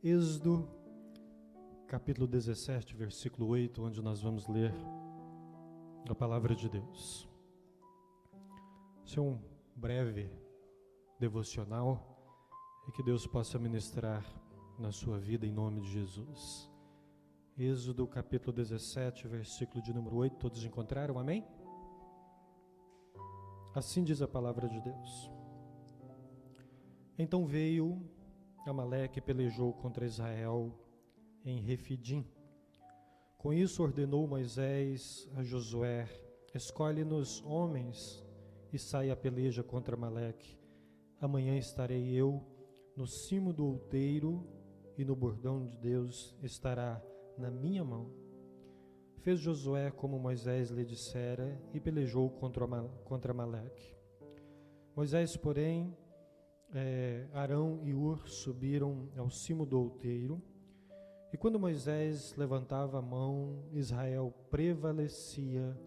Êxodo, capítulo 17, versículo 8, onde nós vamos ler a palavra de Deus. Esse é um breve devocional e que Deus possa ministrar na sua vida em nome de Jesus. Êxodo, capítulo 17, versículo de número 8, todos encontraram? Amém? Assim diz a palavra de Deus. Então veio Amaleque e pelejou contra Israel em Refidim. Com isso ordenou Moisés a Josué: escolhe-nos homens e sai a peleja contra Amaleque. Amanhã estarei eu no cimo do outeiro e no bordão de Deus estará na minha mão. Fez Josué como Moisés lhe dissera e pelejou contra Amaleque. Moisés, porém, Arão e Hur subiram ao cimo do outeiro, e quando Moisés levantava a mão, Israel prevalecia,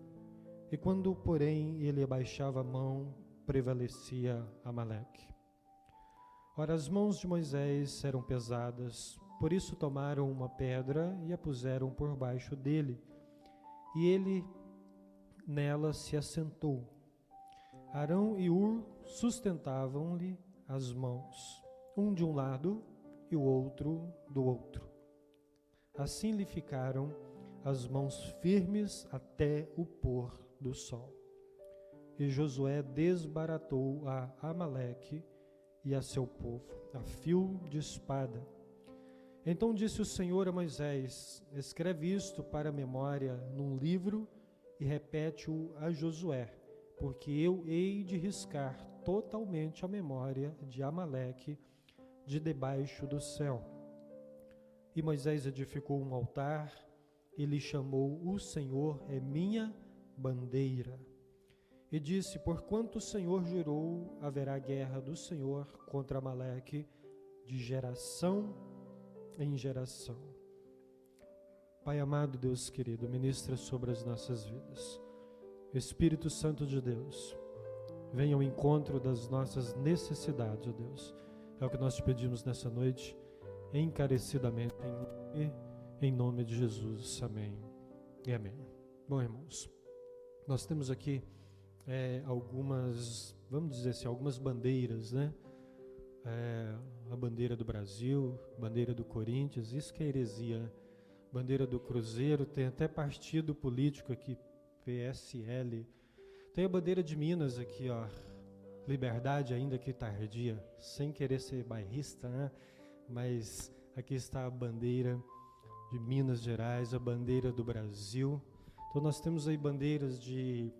e quando, porém, ele abaixava a mão, prevalecia Amaleque. Ora, as mãos de Moisés eram pesadas, por isso tomaram uma pedra e a puseram por baixo dele, e ele nela se assentou. Arão e Hur sustentavam-lhe as mãos, um de um lado e o outro do outro. Assim lhe ficaram as mãos firmes até o pôr do sol. E Josué desbaratou a Amaleque e a seu povo, a fio de espada. Então disse o Senhor a Moisés: escreve isto para a memória num livro e repete-o a Josué, porque eu hei de riscar totalmente a memória de Amaleque de debaixo do céu. E Moisés edificou um altar e lhe chamou: o Senhor é minha bandeira. E disse: porquanto o Senhor jurou, haverá guerra do Senhor contra Amaleque de geração em geração. Pai amado, Deus querido, ministra sobre as nossas vidas. Espírito Santo de Deus, venha ao encontro das nossas necessidades, ó Deus. É o que nós te pedimos nessa noite, encarecidamente, em nome de Jesus. Amém e amém. Bom, irmãos, nós temos aqui algumas, vamos dizer assim, algumas bandeiras, né? A bandeira do Brasil, bandeira do Corinthians, isso que é heresia. Bandeira do Cruzeiro, tem até partido político aqui, PSL. Tem a bandeira de Minas aqui, ó, Liberdade ainda que tardia, sem querer ser bairrista, né? Mas aqui está a bandeira de Minas Gerais, a bandeira do Brasil. Então nós temos aí bandeiras de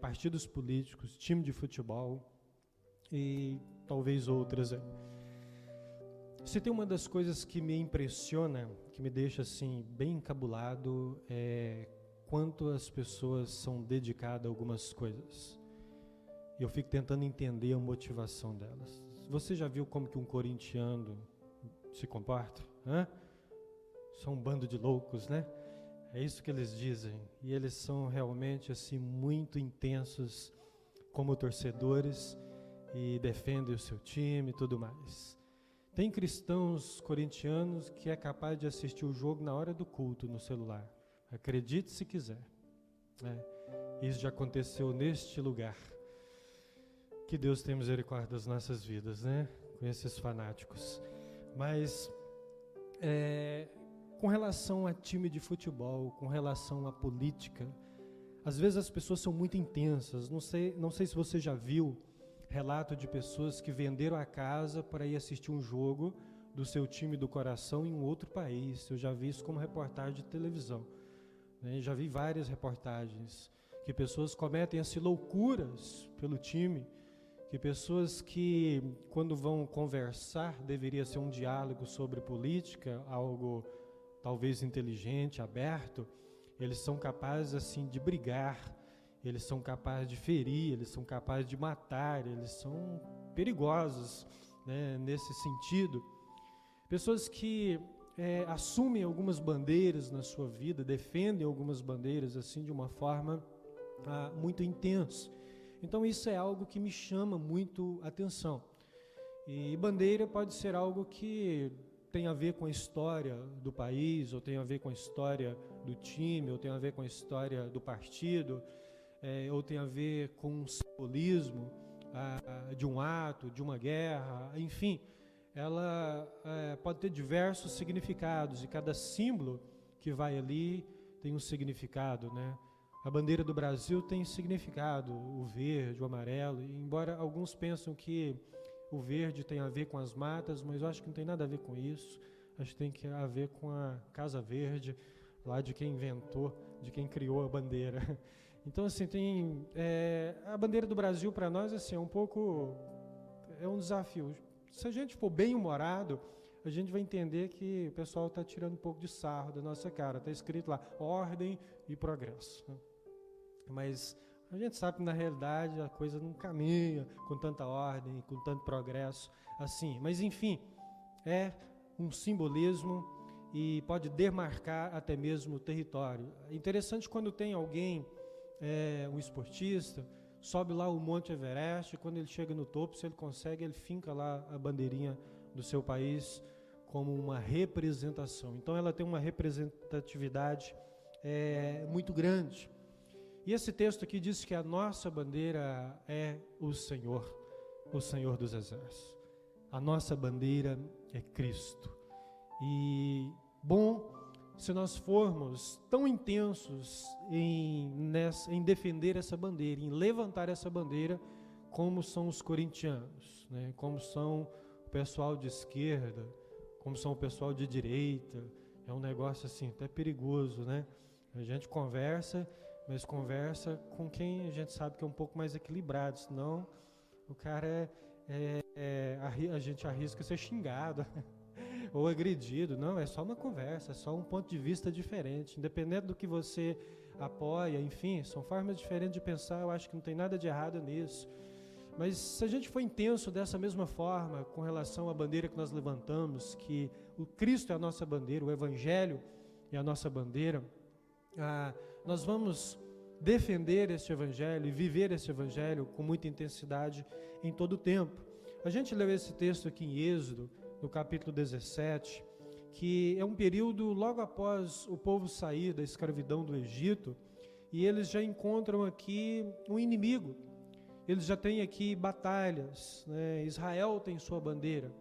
partidos políticos, time de futebol e talvez outras. Se tem uma das coisas que me impressiona, que me deixa assim bem encabulado, é quanto as pessoas são dedicadas a algumas coisas. E eu fico tentando entender a motivação delas. Você já viu como que um corintiano se comporta? São um bando de loucos, né? É isso que eles dizem. E eles são realmente assim muito intensos como torcedores e defendem o seu time e tudo mais. Tem cristãos corintianos que é capaz de assistir o jogo na hora do culto no celular. Acredite se quiser. Isso já aconteceu neste lugar. Que Deus tenha misericórdia das nossas vidas, né? Com esses fanáticos. Mas, com relação a time de futebol, com relação à política, às vezes as pessoas são muito intensas. Não sei se você já viu relato de pessoas que venderam a casa para ir assistir um jogo do seu time do coração em um outro país. Eu já vi isso como reportagem de televisão, né? Já vi várias reportagens que pessoas cometem assim loucuras pelo time, que pessoas que quando vão conversar, deveria ser um diálogo sobre política, algo talvez inteligente, aberto, eles são capazes assim de brigar, eles são capazes de ferir, eles são capazes de matar, eles são perigosos, né, nesse sentido. Pessoas que assumem algumas bandeiras na sua vida, defendem algumas bandeiras assim de uma forma muito intensa. Então isso é algo que me chama muito atenção. E bandeira pode ser algo que tem a ver com a história do país, ou tem a ver com a história do time, ou tem a ver com a história do partido, ou tem a ver com um simbolismo de um ato, de uma guerra, enfim, ela pode ter diversos significados, e cada símbolo que vai ali tem um significado, né? A bandeira do Brasil tem significado, o verde, o amarelo, e embora alguns pensam que o verde tem a ver com as matas, mas eu acho que não tem nada a ver com isso. Acho que tem a ver com a Casa Verde, lá de quem inventou, de quem criou a bandeira. Então, assim, a bandeira do Brasil para nós assim, é um desafio. Se a gente for bem-humorado, a gente vai entender que o pessoal está tirando um pouco de sarro da nossa cara. Está escrito lá, ordem e progresso. Mas a gente sabe que, na realidade, a coisa não caminha com tanta ordem, com tanto progresso assim. Mas, enfim, é um simbolismo e pode demarcar até mesmo o território. É interessante quando tem alguém, um esportista, sobe lá o Monte Everest, e quando ele chega no topo, se ele consegue, ele finca lá a bandeirinha do seu país como uma representação. Então, ela tem uma representatividade muito grande. E esse texto aqui diz que a nossa bandeira é o Senhor dos Exércitos. A nossa bandeira é Cristo. E, bom, se nós formos tão intensos em defender essa bandeira, em levantar essa bandeira, como são os corintianos, né? Como são o pessoal de esquerda, como são o pessoal de direita, é um negócio assim, até perigoso, né? A gente conversa, mas conversa com quem a gente sabe que é um pouco mais equilibrado, senão o cara a gente arrisca ser xingado ou agredido. Não, é só uma conversa, é só um ponto de vista diferente, independente do que você apoia, enfim, são formas diferentes de pensar, eu acho que não tem nada de errado nisso. Mas se a gente for intenso dessa mesma forma com relação à bandeira que nós levantamos, que o Cristo é a nossa bandeira, o Evangelho é a nossa bandeira, nós vamos defender este Evangelho e viver este Evangelho com muita intensidade em todo o tempo. A gente leu esse texto aqui em Êxodo, no capítulo 17, que é um período logo após o povo sair da escravidão do Egito, e eles já encontram aqui um inimigo, eles já têm aqui batalhas, né? Israel tem sua bandeira,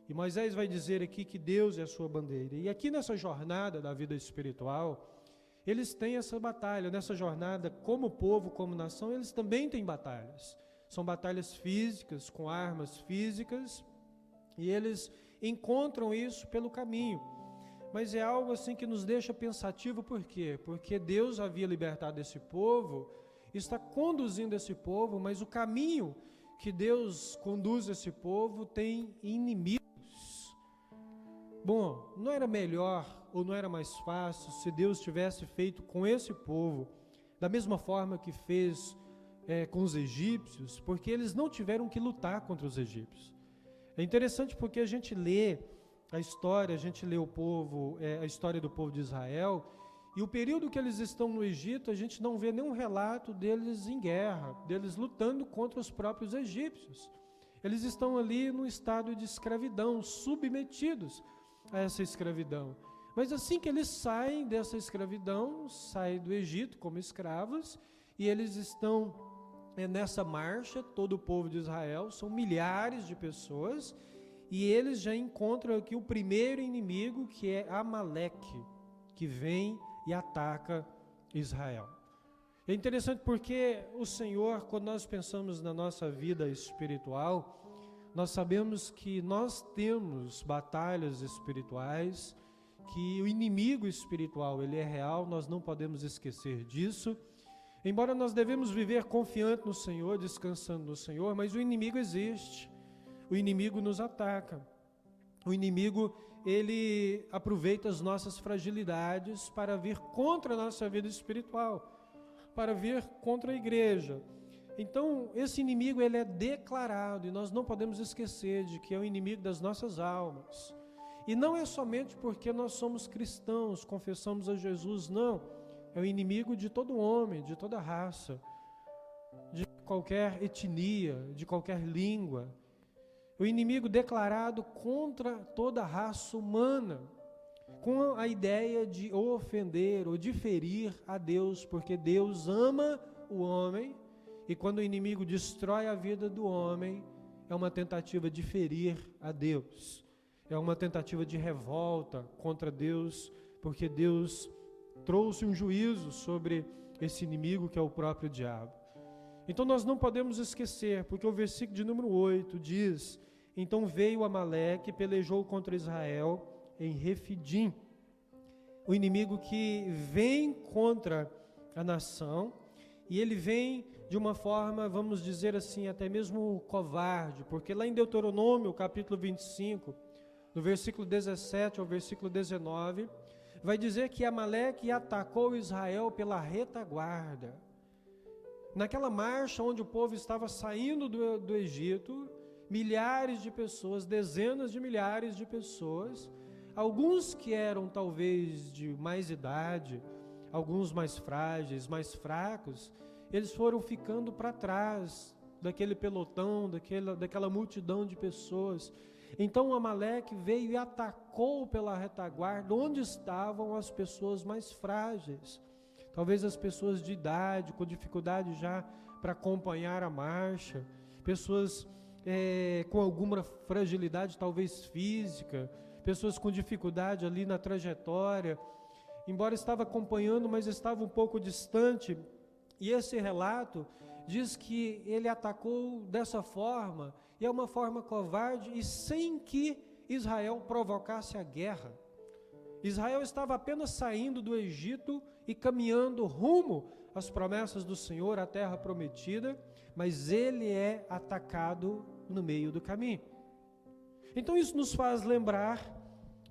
e Moisés vai dizer aqui que Deus é a sua bandeira, e aqui nessa jornada da vida espiritual, eles têm essa batalha, nessa jornada, como povo, como nação, eles também têm batalhas. São batalhas físicas, com armas físicas, e eles encontram isso pelo caminho. Mas é algo assim que nos deixa pensativo, por quê? Porque Deus havia libertado esse povo, está conduzindo esse povo, mas o caminho que Deus conduz esse povo tem inimigos. Bom, não era melhor ou não era mais fácil se Deus tivesse feito com esse povo da mesma forma que fez com os egípcios, porque eles não tiveram que lutar contra os egípcios. É interessante porque a gente lê a história, a gente lê a história do povo de Israel, e o período que eles estão no Egito, a gente não vê nenhum relato deles em guerra, deles lutando contra os próprios egípcios. Eles estão ali num estado de escravidão, submetidos a essa escravidão. Mas assim que eles saem dessa escravidão, saem do Egito como escravos, e eles estão nessa marcha, todo o povo de Israel, são milhares de pessoas, e eles já encontram aqui o primeiro inimigo, que é Amaleque, que vem e ataca Israel. É interessante porque o Senhor, quando nós pensamos na nossa vida espiritual, nós sabemos que nós temos batalhas espirituais, que o inimigo espiritual, ele é real, nós não podemos esquecer disso. Embora nós devemos viver confiante no Senhor, descansando no Senhor, mas o inimigo existe, o inimigo nos ataca. O inimigo, ele aproveita as nossas fragilidades para vir contra a nossa vida espiritual, para vir contra a igreja. Então, esse inimigo, ele é declarado, e nós não podemos esquecer de que é o inimigo das nossas almas. E não é somente porque nós somos cristãos, confessamos a Jesus, não. É o inimigo de todo homem, de toda raça, de qualquer etnia, de qualquer língua. o inimigo declarado contra toda a raça humana, com a ideia de ofender ou de ferir a Deus, porque Deus ama o homem, e quando o inimigo destrói a vida do homem, é uma tentativa de ferir a Deus, é uma tentativa de revolta contra Deus, porque Deus trouxe um juízo sobre esse inimigo que é o próprio diabo. Então nós não podemos esquecer, porque o versículo de número 8 diz: então veio Amaleque e pelejou contra Israel em Refidim. O inimigo que vem contra a nação, e ele vem de uma forma, vamos dizer assim, até mesmo covarde, porque lá em Deuteronômio, capítulo 25, no versículo 17 ao versículo 19, vai dizer que Amaleque atacou Israel pela retaguarda. Naquela marcha onde o povo estava saindo do Egito, milhares de pessoas, dezenas de milhares de pessoas, alguns que eram talvez de mais idade, alguns mais frágeis, mais fracos, eles foram ficando para trás daquele pelotão, daquela multidão de pessoas. Então Amaleque veio e atacou pela retaguarda onde estavam as pessoas mais frágeis, talvez as pessoas de idade, com dificuldade já para acompanhar a marcha, pessoas com alguma fragilidade talvez física, pessoas com dificuldade ali na trajetória, embora estava acompanhando, mas estava um pouco distante. E esse relato diz que ele atacou dessa forma, e é uma forma covarde, e sem que Israel provocasse a guerra. Israel estava apenas saindo do Egito e caminhando rumo às promessas do Senhor, à terra prometida, mas ele é atacado no meio do caminho. Então isso nos faz lembrar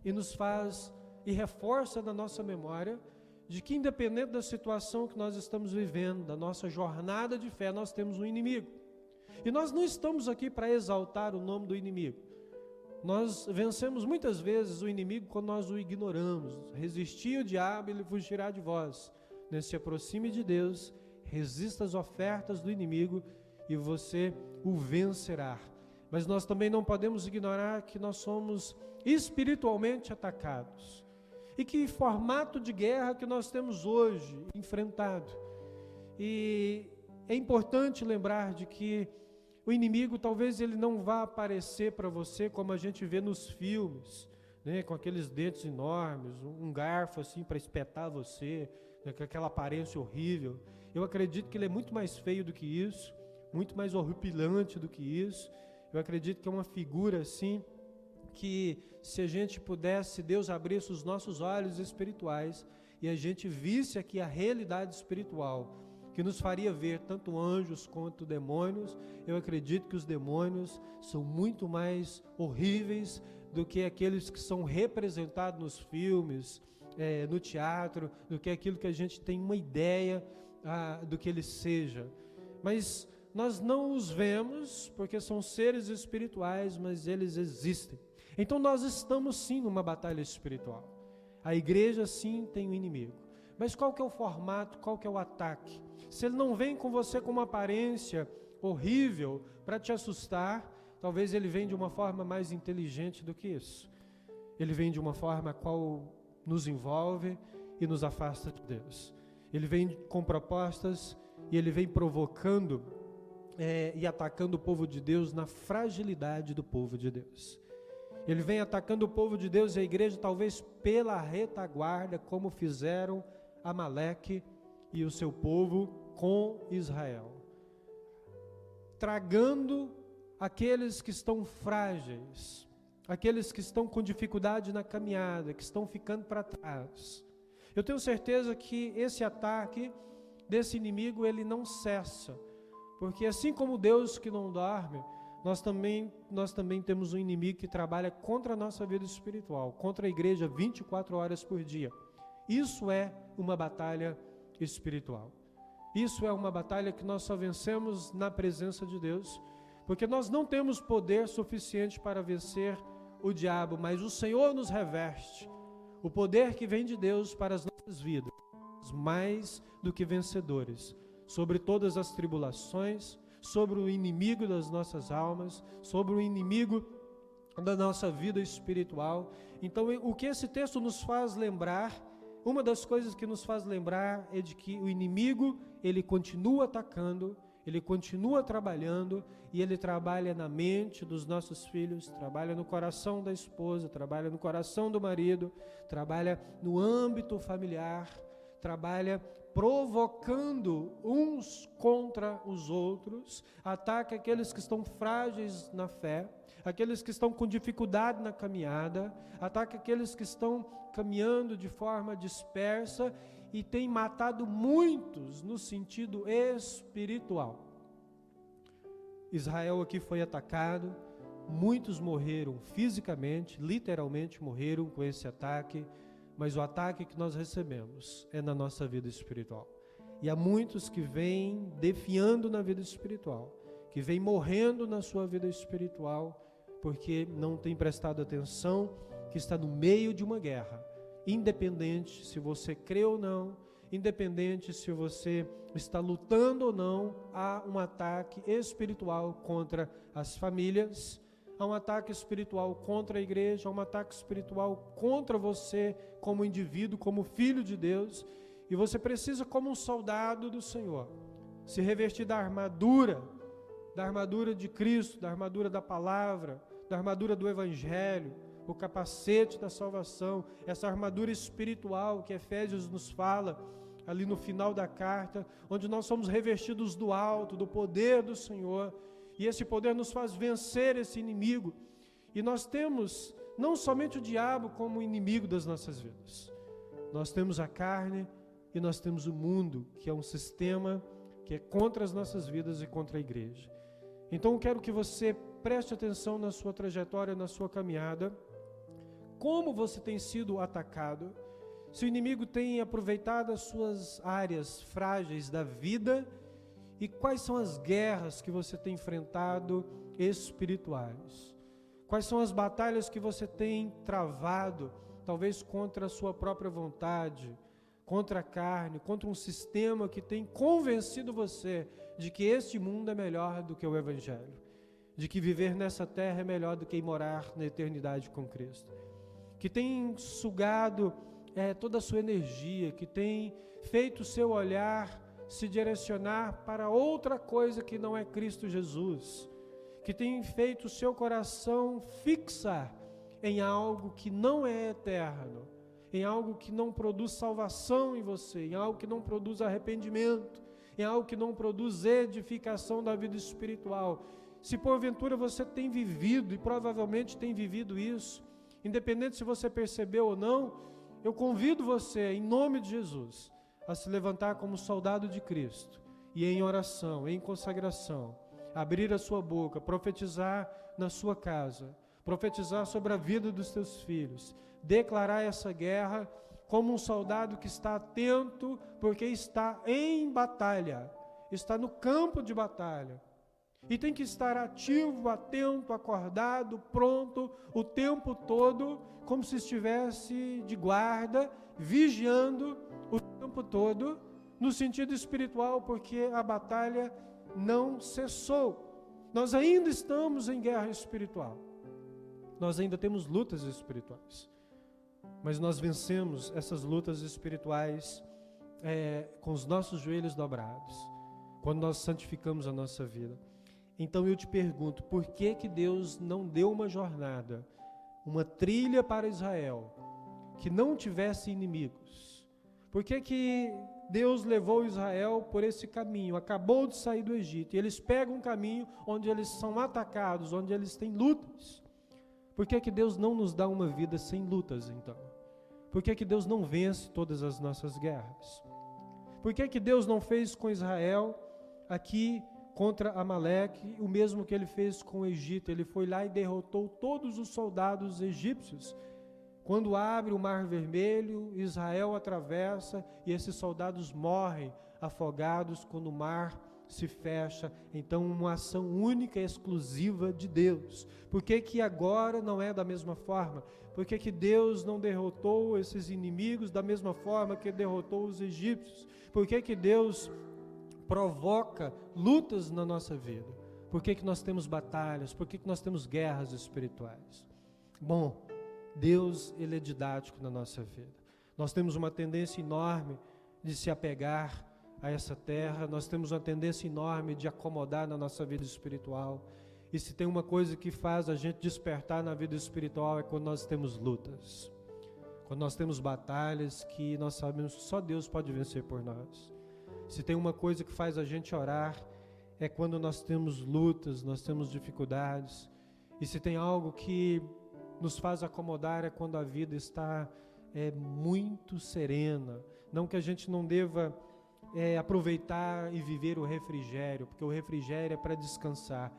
e reforça na nossa memória de que, independente da situação que nós estamos vivendo, da nossa jornada de fé, nós temos um inimigo. E nós não estamos aqui para exaltar o nome do inimigo. Nós vencemos muitas vezes o inimigo quando nós o ignoramos. Resistir o diabo, ele fugirá de vós. Se aproxime de Deus, resista às ofertas do inimigo e você o vencerá. Mas nós também não podemos ignorar que nós somos espiritualmente atacados. E que formato de guerra que nós temos hoje enfrentado. E é importante lembrar de que o inimigo talvez ele não vá aparecer para você como a gente vê nos filmes, né, com aqueles dentes enormes, um garfo assim para espetar você, né, com aquela aparência horrível. Eu acredito que ele é muito mais feio do que isso, muito mais horripilante do que isso. Eu acredito que é uma figura assim, que se a gente pudesse, Deus abrisse os nossos olhos espirituais e a gente visse aqui a realidade espiritual, que nos faria ver tanto anjos quanto demônios. Eu acredito que os demônios são muito mais horríveis do que aqueles que são representados nos filmes, no teatro, do que aquilo que a gente tem uma ideia do que ele seja. Mas nós não os vemos porque são seres espirituais, mas eles existem. Então nós estamos sim numa batalha espiritual. A igreja sim tem um inimigo. Mas qual que é o formato, qual que é o ataque? Se ele não vem com você com uma aparência horrível para te assustar, talvez ele venha de uma forma mais inteligente do que isso. Ele vem de uma forma a qual nos envolve e nos afasta de Deus. Ele vem com propostas e ele vem provocando e atacando o povo de Deus na fragilidade do povo de Deus. Ele vem atacando o povo de Deus e a igreja talvez pela retaguarda, como fizeram Amaleque e o seu povo com Israel, tragando aqueles que estão frágeis, aqueles que estão com dificuldade na caminhada, que estão ficando para trás. Eu tenho certeza que esse ataque desse inimigo, ele não cessa, porque assim como Deus que não dorme, nós também temos um inimigo que trabalha contra a nossa vida espiritual, contra a igreja 24 horas por dia. Isso é uma batalha espiritual. Isso é uma batalha que nós só vencemos na presença de Deus, porque nós não temos poder suficiente para vencer o diabo, mas o Senhor nos reveste o poder que vem de Deus para as nossas vidas, mais do que vencedores, sobre todas as tribulações, sobre o inimigo das nossas almas, sobre o inimigo da nossa vida espiritual. Então, o que esse texto nos faz lembrar, uma das coisas que nos faz lembrar é de que o inimigo, ele continua atacando, ele continua trabalhando, e ele trabalha na mente dos nossos filhos, trabalha no coração da esposa, trabalha no coração do marido, trabalha no âmbito familiar, trabalha provocando uns contra os outros, ataca aqueles que estão frágeis na fé, aqueles que estão com dificuldade na caminhada, ataca aqueles que estão caminhando de forma dispersa e tem matado muitos no sentido espiritual. Israel aqui foi atacado, muitos morreram fisicamente, literalmente morreram com esse ataque, mas o ataque que nós recebemos é na nossa vida espiritual. E há muitos que vêm defiando na vida espiritual, que vêm morrendo na sua vida espiritual, porque não tem prestado atenção que está no meio de uma guerra, independente se você crê ou não, independente se você está lutando ou não, há um ataque espiritual contra as famílias, há um ataque espiritual contra a igreja, há um ataque espiritual contra você como indivíduo, como filho de Deus, e você precisa, como um soldado do Senhor, se revestir da armadura de Cristo, da armadura da palavra, da armadura do Evangelho, o capacete da salvação, essa armadura espiritual que Efésios nos fala, ali no final da carta, onde nós somos revestidos do alto, do poder do Senhor, e esse poder nos faz vencer esse inimigo. E nós temos não somente o diabo como inimigo das nossas vidas, nós temos a carne e nós temos o mundo, que é um sistema que é contra as nossas vidas e contra a igreja. Então eu quero que você preste atenção na sua trajetória, na sua caminhada, como você tem sido atacado, se o inimigo tem aproveitado as suas áreas frágeis da vida e quais são as guerras que você tem enfrentado espirituais. Quais são as batalhas que você tem travado, talvez contra a sua própria vontade, contra a carne, contra um sistema que tem convencido você de que este mundo é melhor do que o Evangelho, de que viver nessa terra é melhor do que morar na eternidade com Cristo, que tem sugado toda a sua energia, que tem feito o seu olhar se direcionar para outra coisa que não é Cristo Jesus, que tem feito o seu coração fixar em algo que não é eterno, em algo que não produz salvação em você, em algo que não produz arrependimento, em algo que não produz edificação da vida espiritual. Se porventura você tem vivido, e provavelmente tem vivido isso, independente se você percebeu ou não, eu convido você, em nome de Jesus, a se levantar como soldado de Cristo e em oração, em consagração, abrir a sua boca, profetizar na sua casa, profetizar sobre a vida dos teus filhos, declarar essa guerra como um soldado que está atento, porque está em batalha, está no campo de batalha. E tem que estar ativo, atento, acordado, pronto, o tempo todo, como se estivesse de guarda, vigiando o tempo todo, no sentido espiritual, porque a batalha não cessou. Nós ainda estamos em guerra espiritual. Nós ainda temos lutas espirituais. Mas nós vencemos essas lutas espirituais com os nossos joelhos dobrados, quando nós santificamos a nossa vida. Então eu te pergunto, por que que Deus não deu uma jornada, uma trilha para Israel, que não tivesse inimigos? Por que que Deus levou Israel por esse caminho? Acabou de sair do Egito, e eles pegam um caminho onde eles são atacados, onde eles têm lutas. Por que que Deus não nos dá uma vida sem lutas, então? Por que que Deus não vence todas as nossas guerras? Por que que Deus não fez com Israel aqui contra Amaleque o mesmo que ele fez com o Egito? Ele foi lá e derrotou todos os soldados egípcios. Quando abre o Mar Vermelho, Israel atravessa e esses soldados morrem afogados quando o mar se fecha. Então, uma ação única e exclusiva de Deus. Por que que agora não é da mesma forma? Por que que Deus não derrotou esses inimigos da mesma forma que derrotou os egípcios? Por que que Deus provoca lutas na nossa vida? Por que nós temos batalhas? Por que nós temos guerras espirituais? Bom, Deus, Ele é didático na nossa vida. Nós temos uma tendência enorme de se apegar a essa terra, nós temos uma tendência enorme de acomodar na nossa vida espiritual. E se tem uma coisa que faz a gente despertar na vida espiritual é quando nós temos lutas. Quando nós temos batalhas que nós sabemos que só Deus pode vencer por nós. Se tem uma coisa que faz a gente orar, é quando nós temos lutas, nós temos dificuldades. E se tem algo que nos faz acomodar, é quando a vida está muito serena. Não que a gente não deva aproveitar e viver o refrigério, porque o refrigério é para descansar,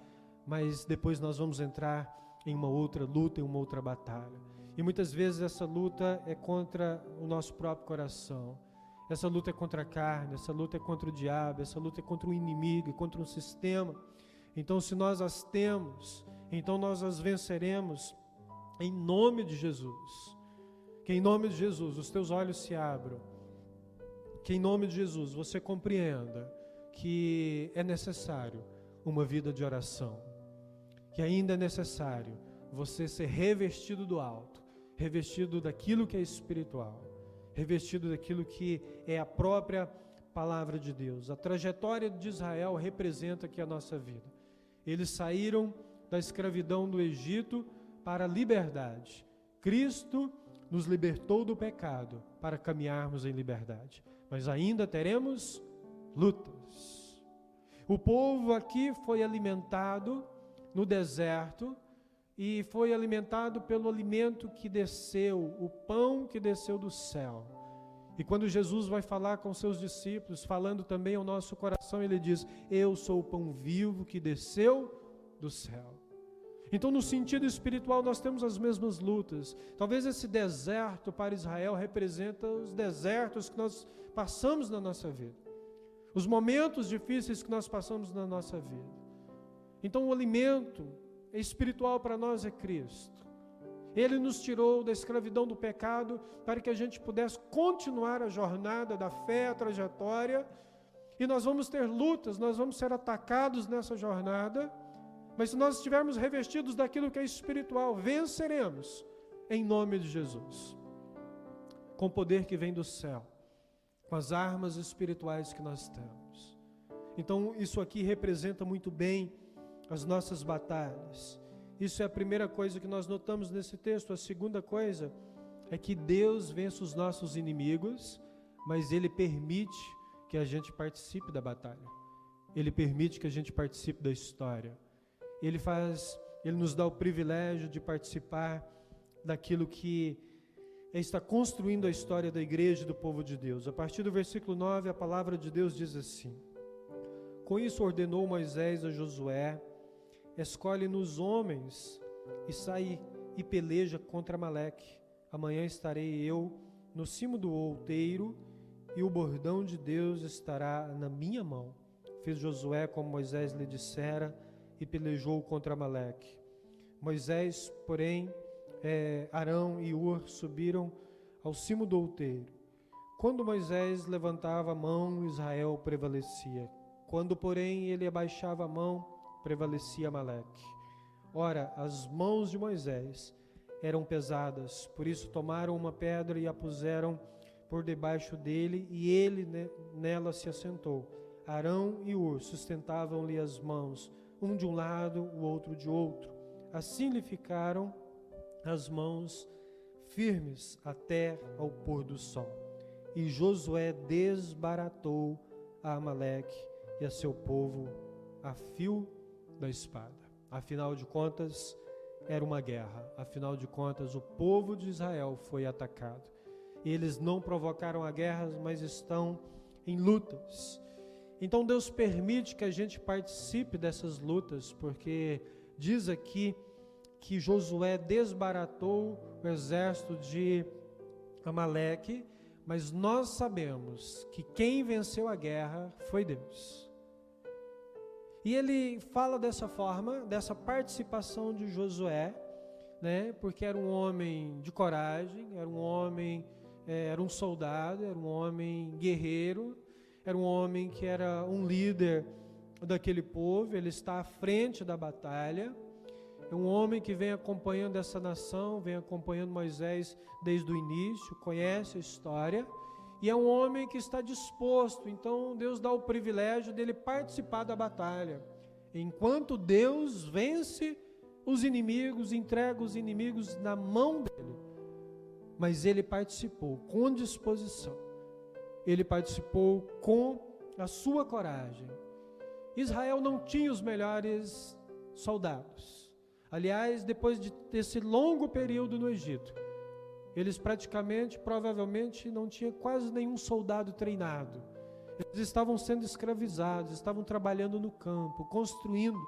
mas depois nós vamos entrar em uma outra luta, em uma outra batalha. E muitas vezes essa luta é contra o nosso próprio coração. Essa luta é contra a carne, essa luta é contra o diabo, essa luta é contra o inimigo, contra um sistema. Então, se nós as temos, então nós as venceremos em nome de Jesus. Que em nome de Jesus os teus olhos se abram. Que em nome de Jesus você compreenda que é necessário uma vida de oração. Que ainda é necessário você ser revestido do alto, revestido daquilo que é espiritual, revestido daquilo que é a própria palavra de Deus. A trajetória de Israel representa aqui a nossa vida. Eles saíram da escravidão do Egito para a liberdade. Cristo nos libertou do pecado para caminharmos em liberdade. Mas ainda teremos lutas. O povo aqui foi alimentado no deserto e foi alimentado pelo alimento que desceu, o pão que desceu do céu. E quando Jesus vai falar com seus discípulos, falando também ao nosso coração, ele diz: eu sou o pão vivo que desceu do céu. Então, no sentido espiritual, nós temos as mesmas lutas. Talvez esse deserto para Israel representa os desertos que nós passamos na nossa vida, os momentos difíceis que nós passamos na nossa vida. Então, o alimento espiritual para nós é Cristo. Ele nos tirou da escravidão do pecado para que a gente pudesse continuar a jornada da fé, a trajetória. E nós vamos ter lutas, nós vamos ser atacados nessa jornada. Mas se nós estivermos revestidos daquilo que é espiritual, venceremos em nome de Jesus. Com o poder que vem do céu, com as armas espirituais que nós temos. Então isso aqui representa muito bem as nossas batalhas. Isso é a primeira coisa que nós notamos nesse texto. A segunda coisa é que Deus vence os nossos inimigos, mas Ele permite que a gente participe da batalha. Ele permite que a gente participe da história. Ele nos dá o privilégio de participar daquilo que está construindo a história da igreja e do povo de Deus. A partir do versículo 9, a palavra de Deus diz assim: com isso ordenou Moisés a Josué: escolhe-nos homens e sai e peleja contra Amaleque. Amanhã estarei eu no cimo do outeiro e o bordão de Deus estará na minha mão. Fez Josué como Moisés lhe dissera e pelejou contra Amaleque. Moisés, porém, Arão e Ur subiram ao cimo do outeiro. Quando Moisés levantava a mão, Israel prevalecia. Quando, porém, ele abaixava a mão, prevalecia Amaleque. Ora, as mãos de Moisés eram pesadas, por isso tomaram uma pedra e a puseram por debaixo dele, e ele nela se assentou. Arão e Ur sustentavam-lhe as mãos, um de um lado, o outro de outro. Assim lhe ficaram as mãos firmes até ao pôr do sol. E Josué desbaratou a Amaleque e a seu povo a fio da espada. Afinal de contas, era uma guerra. Afinal de contas, o povo de Israel foi atacado. Eles não provocaram a guerra, mas estão em lutas. Então Deus permite que a gente participe dessas lutas, porque diz aqui que Josué desbaratou o exército de Amaleque, mas nós sabemos que quem venceu a guerra foi Deus. E ele fala dessa forma, dessa participação de Josué, né? Porque era um homem de coragem, era um homem, era um soldado, era um homem guerreiro. era um homem que era um líder daquele povo, ele está à frente da batalha. É um homem que vem acompanhando essa nação, vem acompanhando Moisés desde o início, conhece a história, e é um homem que está disposto. Então Deus dá o privilégio dele participar da batalha. Enquanto Deus vence os inimigos, entrega os inimigos na mão dele, mas ele participou com disposição, ele participou com a sua coragem. Israel não tinha os melhores soldados. Aliás, depois desse longo período no Egito, eles provavelmente não tinham quase nenhum soldado treinado. Eles estavam sendo escravizados, estavam trabalhando no campo, construindo,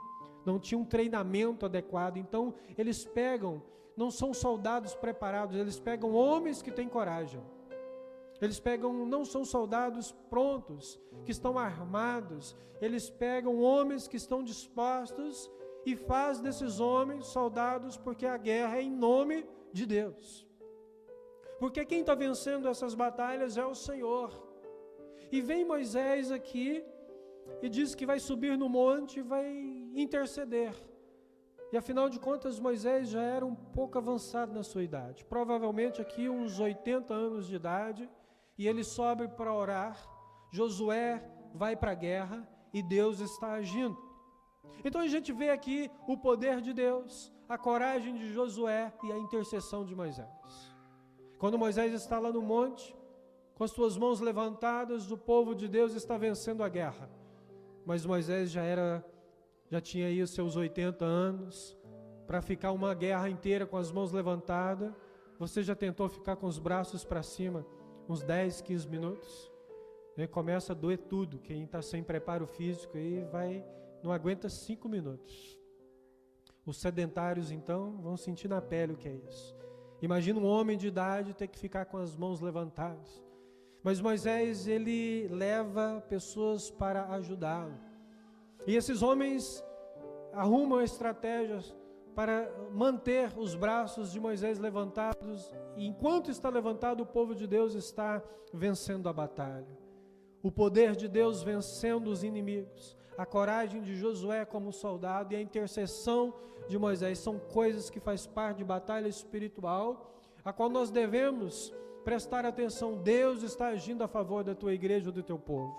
não tinham um treinamento adequado. Então, eles pegam, não são soldados preparados, eles pegam homens que têm coragem. Eles pegam, não são soldados prontos, que estão armados, eles pegam homens que estão dispostos e faz desses homens soldados, porque a guerra é em nome de Deus. Porque quem está vencendo essas batalhas é o Senhor. E vem Moisés aqui e diz que vai subir no monte e vai interceder. E afinal de contas, Moisés já era um pouco avançado na sua idade. Provavelmente aqui uns 80 anos de idade. E ele sobe para orar. Josué vai para a guerra e Deus está agindo. Então a gente vê aqui o poder de Deus, a coragem de Josué e a intercessão de Moisés. Quando Moisés está lá no monte, com as suas mãos levantadas, o povo de Deus está vencendo a guerra. Mas Moisés já tinha aí os seus 80 anos, para ficar uma guerra inteira com as mãos levantadas. Você já tentou ficar com os braços para cima uns 10, 15 minutos? Começa a doer tudo. Quem está sem preparo físico aí não aguenta 5 minutos. Os sedentários então vão sentir na pele o que é isso. Imagina um homem de idade ter que ficar com as mãos levantadas. Mas Moisés, ele leva pessoas para ajudá-lo. E esses homens arrumam estratégias para manter os braços de Moisés levantados. E enquanto está levantado, o povo de Deus está vencendo a batalha. O poder de Deus vencendo os inimigos. A coragem de Josué como soldado e a intercessão de Moisés são coisas que faz parte de batalha espiritual, a qual nós devemos prestar atenção. Deus está agindo a favor da tua igreja, do teu povo.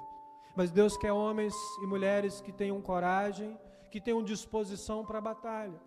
Mas Deus quer homens e mulheres que tenham coragem, que tenham disposição para a batalha.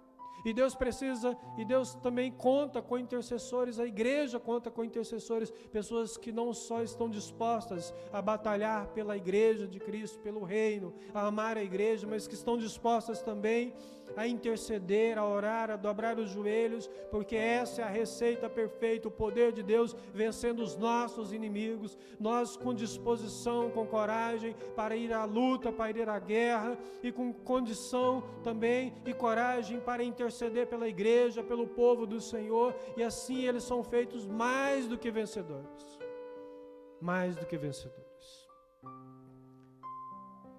E Deus também conta com intercessores, a igreja conta com intercessores, pessoas que não só estão dispostas a batalhar pela igreja de Cristo, pelo reino, a amar a igreja, mas que estão dispostas também a interceder, a orar, a dobrar os joelhos, porque essa é a receita perfeita, o poder de Deus vencendo os nossos inimigos, nós com disposição, com coragem para ir à luta, para ir à guerra, e com condição também e coragem para interceder pela igreja, pelo povo do Senhor, e assim eles são feitos mais do que vencedores. Mais do que vencedores.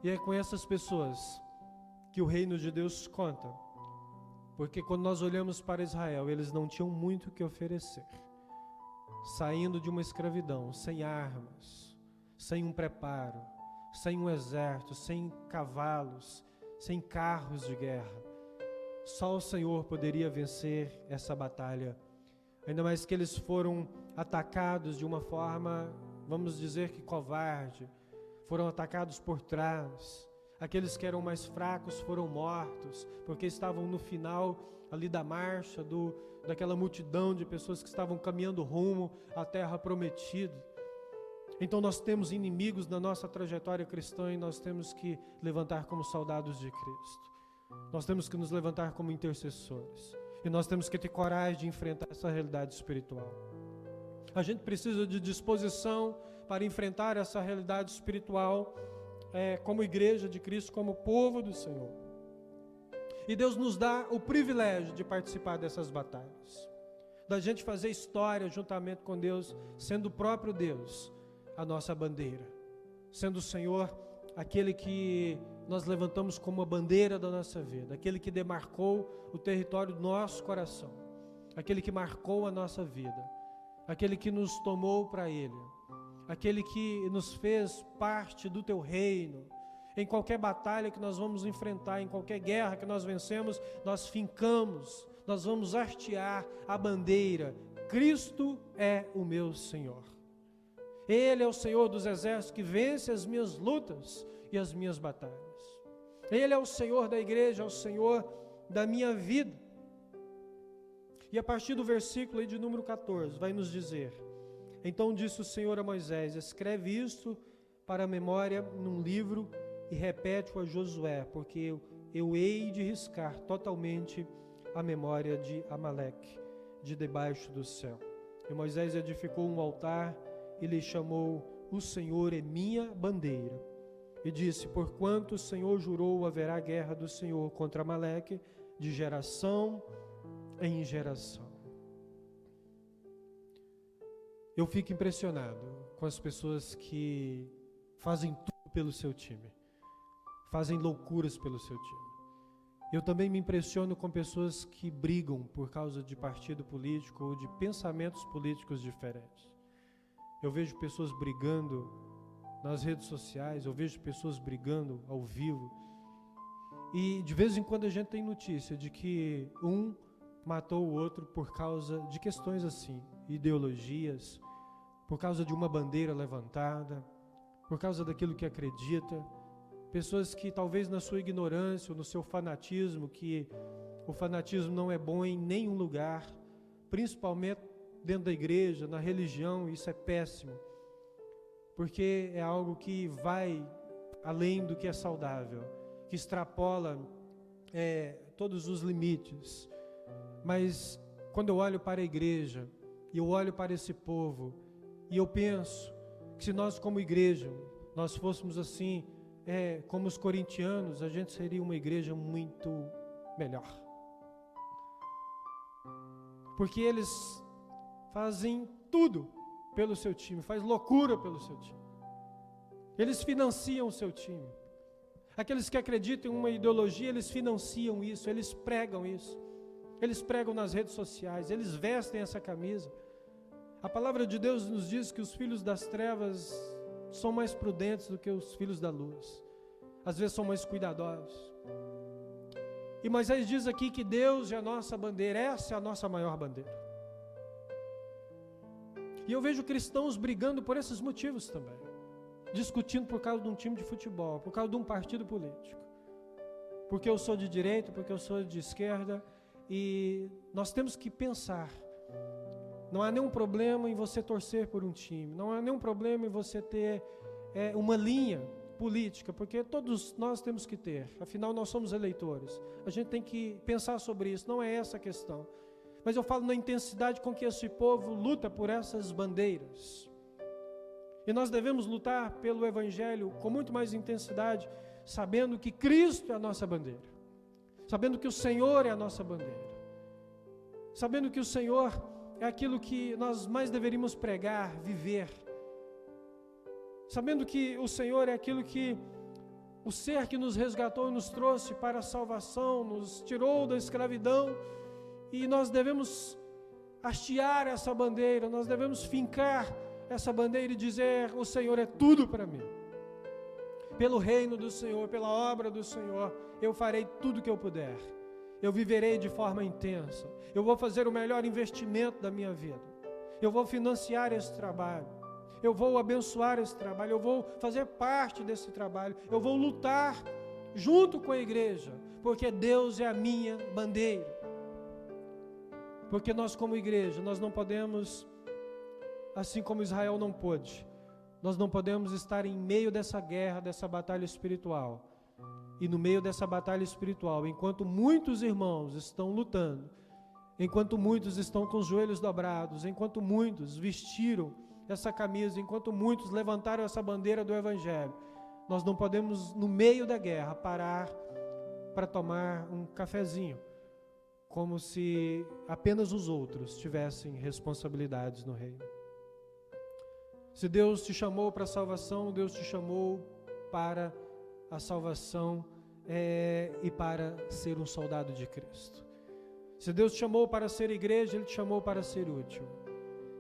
E é com essas pessoas que o reino de Deus conta, porque quando nós olhamos para Israel, eles não tinham muito o que oferecer, saindo de uma escravidão, sem armas, sem um preparo, sem um exército, sem cavalos, sem carros de guerra. Só o Senhor poderia vencer essa batalha, ainda mais que eles foram atacados de uma forma, vamos dizer que covarde, foram atacados por trás. Aqueles que eram mais fracos foram mortos, porque estavam no final ali da marcha, daquela multidão de pessoas que estavam caminhando rumo à terra prometida. Então nós temos inimigos na nossa trajetória cristã e nós temos que levantar como soldados de Cristo. Nós temos que nos levantar como intercessores. E nós temos que ter coragem de enfrentar essa realidade espiritual. A gente precisa de disposição para enfrentar essa realidade espiritual, como igreja de Cristo, como povo do Senhor. E Deus nos dá o privilégio de participar dessas batalhas, da gente fazer história juntamente com Deus, sendo o próprio Deus a nossa bandeira, sendo o Senhor aquele que nós levantamos como a bandeira da nossa vida, aquele que demarcou o território do nosso coração, aquele que marcou a nossa vida, aquele que nos tomou para Ele. aquele que nos fez parte do teu reino. Em qualquer batalha que nós vamos enfrentar, em qualquer guerra que nós vencemos, nós fincamos, nós vamos hastear a bandeira: Cristo é o meu Senhor. Ele é o Senhor dos exércitos que vence as minhas lutas e as minhas batalhas. Ele é o Senhor da igreja, é o Senhor da minha vida. E a partir do versículo aí de número 14, vai nos dizer: então disse o Senhor a Moisés: escreve isto para a memória num livro e repete-o a Josué, porque eu hei de riscar totalmente a memória de Amaleque de debaixo do céu. E Moisés edificou um altar e lhe chamou: o Senhor é minha bandeira. E disse: porquanto o Senhor jurou, haverá guerra do Senhor contra Amaleque de geração em geração. Eu fico impressionado com as pessoas que fazem tudo pelo seu time, fazem loucuras pelo seu time. Eu também me impressiono com pessoas que brigam por causa de partido político ou de pensamentos políticos diferentes. Eu vejo pessoas brigando nas redes sociais, eu vejo pessoas brigando ao vivo. E de vez em quando a gente tem notícia de que um matou o outro por causa de questões assim, ideologias, por causa de uma bandeira levantada, por causa daquilo que acredita. Pessoas que talvez na sua ignorância ou no seu fanatismo, que o fanatismo não é bom em nenhum lugar, principalmente dentro da igreja, na religião, isso é péssimo, porque é algo que vai além do que é saudável, que extrapola todos os limites. Mas quando eu olho para a igreja, e eu olho para esse povo, e eu penso que se nós como igreja, nós fôssemos assim, como os corintianos, a gente seria uma igreja muito melhor. Porque eles fazem tudo pelo seu time, faz loucura pelo seu time. Eles financiam o seu time. Aqueles que acreditam em uma ideologia, eles financiam isso, eles pregam isso. Eles pregam nas redes sociais, eles vestem essa camisa. A palavra de Deus nos diz que os filhos das trevas são mais prudentes do que os filhos da luz. Às vezes são mais cuidadosos. E Moisés diz aqui que Deus é a nossa bandeira, essa é a nossa maior bandeira. E eu vejo cristãos brigando por esses motivos também. Discutindo por causa de um time de futebol, por causa de um partido político. Porque eu sou de direita, porque eu sou de esquerda. E nós temos que pensar. Não há nenhum problema em você torcer por um time. Não há nenhum problema em você ter uma linha política, porque todos nós temos que ter. Afinal, nós somos eleitores. A gente tem que pensar sobre isso. Não é essa a questão. Mas eu falo na intensidade com que esse povo luta por essas bandeiras. E nós devemos lutar pelo Evangelho com muito mais intensidade, sabendo que Cristo é a nossa bandeira. Sabendo que o Senhor é a nossa bandeira. Sabendo que o Senhor é aquilo que nós mais deveríamos pregar, viver. Sabendo que o Senhor é aquilo que o ser que nos resgatou e nos trouxe para a salvação, nos tirou da escravidão, e nós devemos hastear essa bandeira, nós devemos fincar essa bandeira e dizer: o Senhor é tudo para mim. Pelo reino do Senhor, pela obra do Senhor, eu farei tudo que eu puder. Eu viverei de forma intensa. Eu vou fazer o melhor investimento da minha vida. Eu vou financiar esse trabalho. Eu vou abençoar esse trabalho. Eu vou fazer parte desse trabalho. Eu vou lutar junto com a igreja, porque Deus é a minha bandeira. Porque nós como igreja, nós não podemos, assim como Israel não pôde, nós não podemos estar em meio dessa guerra, dessa batalha espiritual. E no meio dessa batalha espiritual, enquanto muitos irmãos estão lutando, enquanto muitos estão com os joelhos dobrados, enquanto muitos vestiram essa camisa, enquanto muitos levantaram essa bandeira do Evangelho, nós não podemos, no meio da guerra, parar para tomar um cafezinho, como se apenas os outros tivessem responsabilidades no reino. Se Deus te chamou para a salvação, Deus te chamou para a salvação e para ser um soldado de Cristo. Se Deus te chamou para ser igreja, Ele te chamou para ser útil.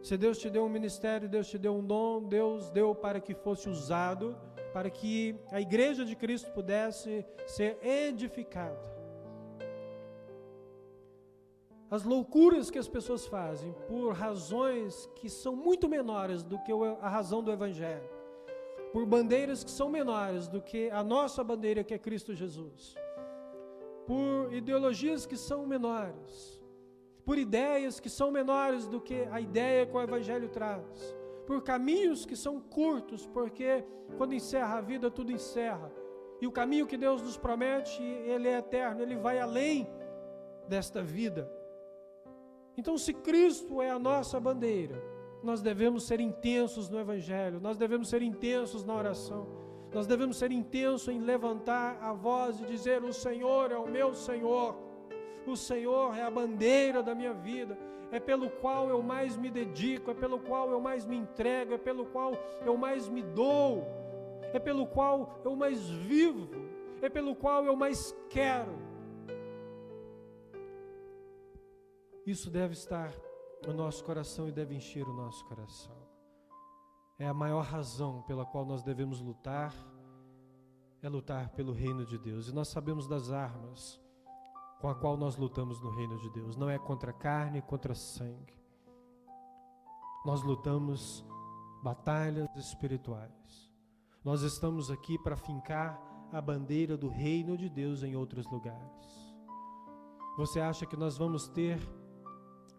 Se Deus te deu um ministério, Deus te deu um dom, Deus deu para que fosse usado, para que a igreja de Cristo pudesse ser edificada. As loucuras que as pessoas fazem por razões que são muito menores do que a razão do Evangelho, por bandeiras que são menores do que a nossa bandeira, que é Cristo Jesus, por ideologias que são menores, por ideias que são menores do que a ideia que o Evangelho traz, por caminhos que são curtos, porque quando encerra a vida, tudo encerra. E o caminho que Deus nos promete, ele é eterno, ele vai além desta vida. Então, se Cristo é a nossa bandeira, nós devemos ser intensos no Evangelho, nós devemos ser intensos na oração, nós devemos ser intensos em levantar a voz e dizer: o Senhor é o meu Senhor, o Senhor é a bandeira da minha vida, é pelo qual eu mais me dedico, é pelo qual eu mais me entrego, é pelo qual eu mais me dou, é pelo qual eu mais vivo, é pelo qual eu mais quero. Isso deve estar no nosso coração e deve encher o nosso coração. É a maior razão pela qual nós devemos lutar, é lutar pelo reino de Deus. E nós sabemos das armas com a qual nós lutamos no reino de Deus. Não é contra carne, contra sangue. Nós lutamos batalhas espirituais. Nós estamos aqui para fincar a bandeira do reino de Deus em outros lugares. Você acha que nós vamos ter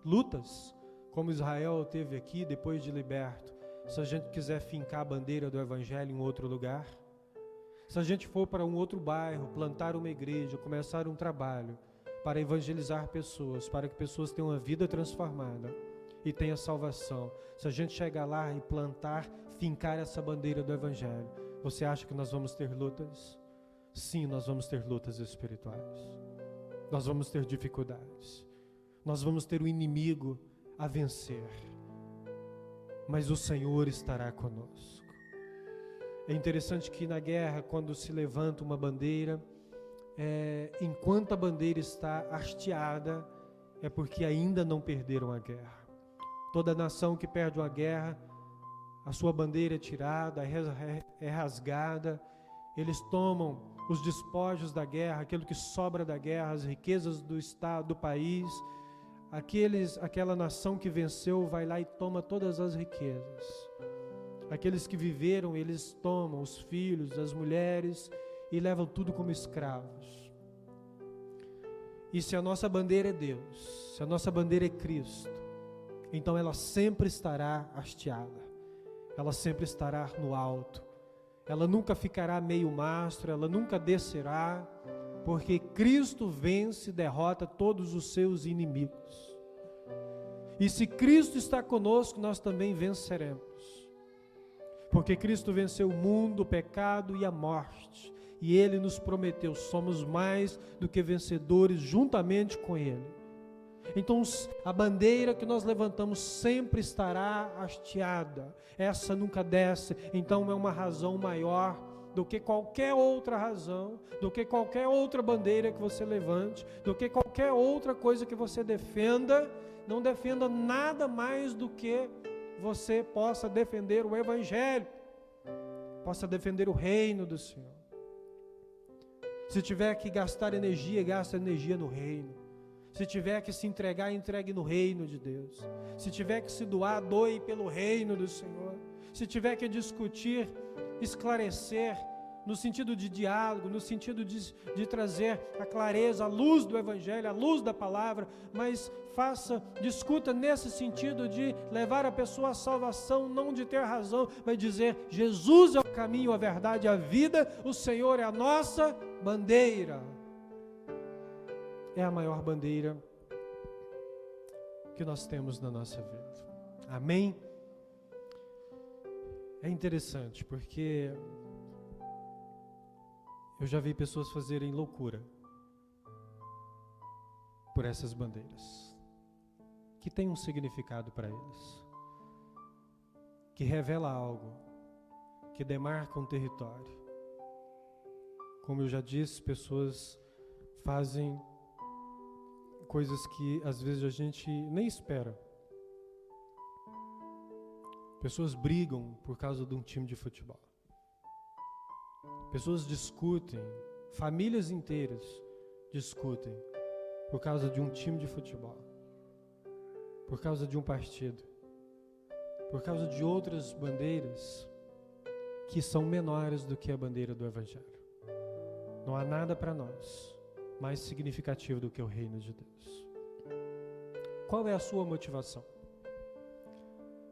lutas, como Israel teve aqui depois de liberto, se a gente quiser fincar a bandeira do Evangelho em outro lugar? Se a gente for para um outro bairro, plantar uma igreja, começar um trabalho para evangelizar pessoas, para que pessoas tenham uma vida transformada e tenham salvação, se a gente chegar lá e plantar, fincar essa bandeira do Evangelho, você acha que nós vamos ter lutas? Sim, nós vamos ter lutas espirituais. Nós vamos ter dificuldades. Nós vamos ter o inimigo a vencer, mas o Senhor estará conosco. É interessante que na guerra, quando se levanta uma bandeira, enquanto a bandeira está hasteada, é porque ainda não perderam a guerra. Toda nação que perde uma guerra, a sua bandeira é tirada, é rasgada, eles tomam os despojos da guerra, aquilo que sobra da guerra, as riquezas do estado, do país. Aquela nação que venceu vai lá e toma todas as riquezas. Aqueles que viveram, eles tomam os filhos, as mulheres e levam tudo como escravos. E se a nossa bandeira é Deus, se a nossa bandeira é Cristo, então ela sempre estará hasteada, ela sempre estará no alto, ela nunca ficará meio mastro, ela nunca descerá, porque Cristo vence e derrota todos os seus inimigos. E se Cristo está conosco, nós também venceremos. Porque Cristo venceu o mundo, o pecado e a morte. E Ele nos prometeu, somos mais do que vencedores juntamente com Ele. Então a bandeira que nós levantamos sempre estará hasteada. Essa nunca desce. Então é uma razão maior do que qualquer outra razão, do que qualquer outra bandeira que você levante, do que qualquer outra coisa que você defenda. Não defenda nada mais do que você possa defender o Evangelho, possa defender o reino do Senhor. Se tiver que gastar energia, gaste energia no reino. Se tiver que se entregar, entregue no reino de Deus. Se tiver que se doar, doe pelo reino do Senhor. Se tiver que discutir, esclarecer, no sentido de diálogo, no sentido de trazer a clareza, a luz do Evangelho, a luz da palavra, mas discuta nesse sentido de levar a pessoa à salvação, não de ter razão, mas dizer: Jesus é o caminho, a verdade e a vida, o Senhor é a nossa bandeira. É a maior bandeira que nós temos na nossa vida. Amém? É interessante porque eu já vi pessoas fazerem loucura por essas bandeiras, que tem um significado para eles, que revela algo, que demarca um território. Como eu já disse, pessoas fazem coisas que às vezes a gente nem espera. Pessoas brigam por causa de um time de futebol. Pessoas discutem, famílias inteiras discutem por causa de um time de futebol, por causa de um partido, por causa de outras bandeiras que são menores do que a bandeira do Evangelho. Não há nada para nós mais significativo do que o reino de Deus. Qual é a sua motivação?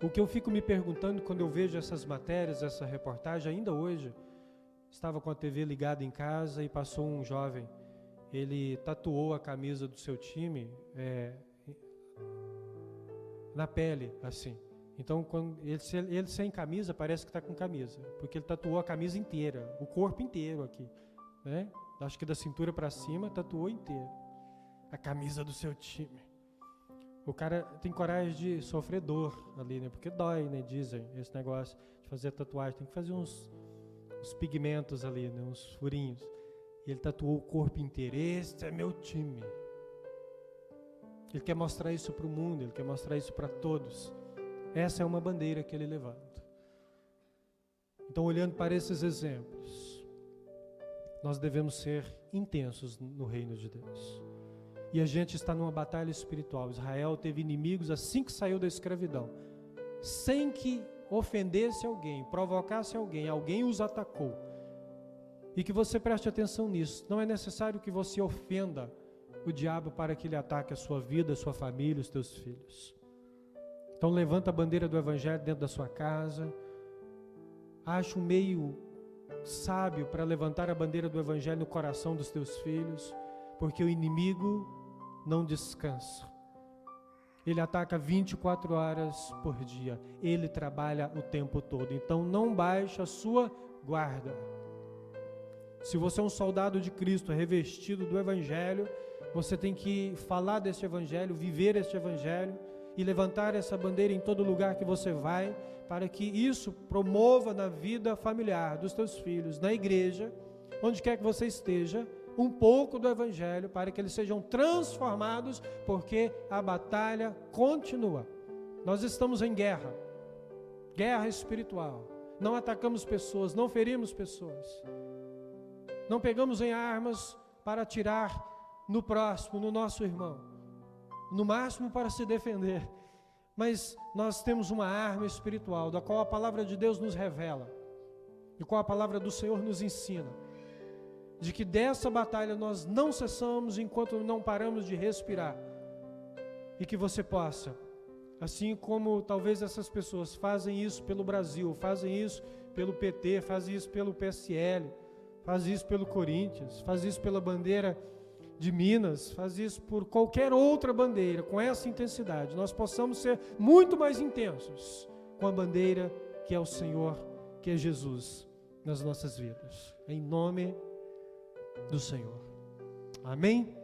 O que eu fico me perguntando quando eu vejo essas matérias, essa reportagem, ainda hoje, estava com a TV ligada em casa e passou um jovem, ele tatuou a camisa do seu time na pele, assim. Então, quando ele sem camisa, parece que está com camisa, porque ele tatuou a camisa inteira, o corpo inteiro aqui, né? Acho que da cintura para cima, tatuou inteiro a camisa do seu time. O cara tem coragem de sofrer dor ali, né? Porque dói, né? Dizem, esse negócio de fazer tatuagem, tem que fazer uns pigmentos ali, né? Uns furinhos. E ele tatuou o corpo inteiro. Este é meu time. Ele quer mostrar isso para o mundo, ele quer mostrar isso para todos. Essa é uma bandeira que ele levanta. Então, olhando para esses exemplos, nós devemos ser intensos no reino de Deus. E a gente está numa batalha espiritual. Israel teve inimigos assim que saiu da escravidão. Sem que ofendesse alguém, provocasse alguém, alguém os atacou. E que você preste atenção nisso. Não é necessário que você ofenda o diabo para que ele ataque a sua vida, a sua família, os teus filhos. Então levanta a bandeira do Evangelho dentro da sua casa. Acha um meio sábio para levantar a bandeira do Evangelho no coração dos teus filhos, porque o inimigo não descansa. Ele ataca 24 horas por dia. Ele trabalha o tempo todo. Então não baixe a sua guarda. Se você é um soldado de Cristo, revestido do Evangelho, você tem que falar deste Evangelho, viver este Evangelho e levantar essa bandeira em todo lugar que você vai, para que isso promova na vida familiar dos teus filhos, na igreja, onde quer que você esteja, um pouco do Evangelho, para que eles sejam transformados, porque a batalha continua. Nós estamos em guerra espiritual. Não atacamos pessoas, não ferimos pessoas. Não pegamos em armas para atirar no próximo, no nosso irmão. No máximo para se defender. Mas nós temos uma arma espiritual, da qual a palavra de Deus nos revela, de qual a palavra do Senhor nos ensina. De que dessa batalha nós não cessamos enquanto não paramos de respirar. E que você possa, assim como talvez essas pessoas fazem isso pelo Brasil, fazem isso pelo PT, fazem isso pelo PSL, fazem isso pelo Corinthians, fazem isso pela bandeira de Minas, fazem isso por qualquer outra bandeira, com essa intensidade, nós possamos ser muito mais intensos com a bandeira que é o Senhor, que é Jesus, nas nossas vidas. Em nome do Senhor. Amém?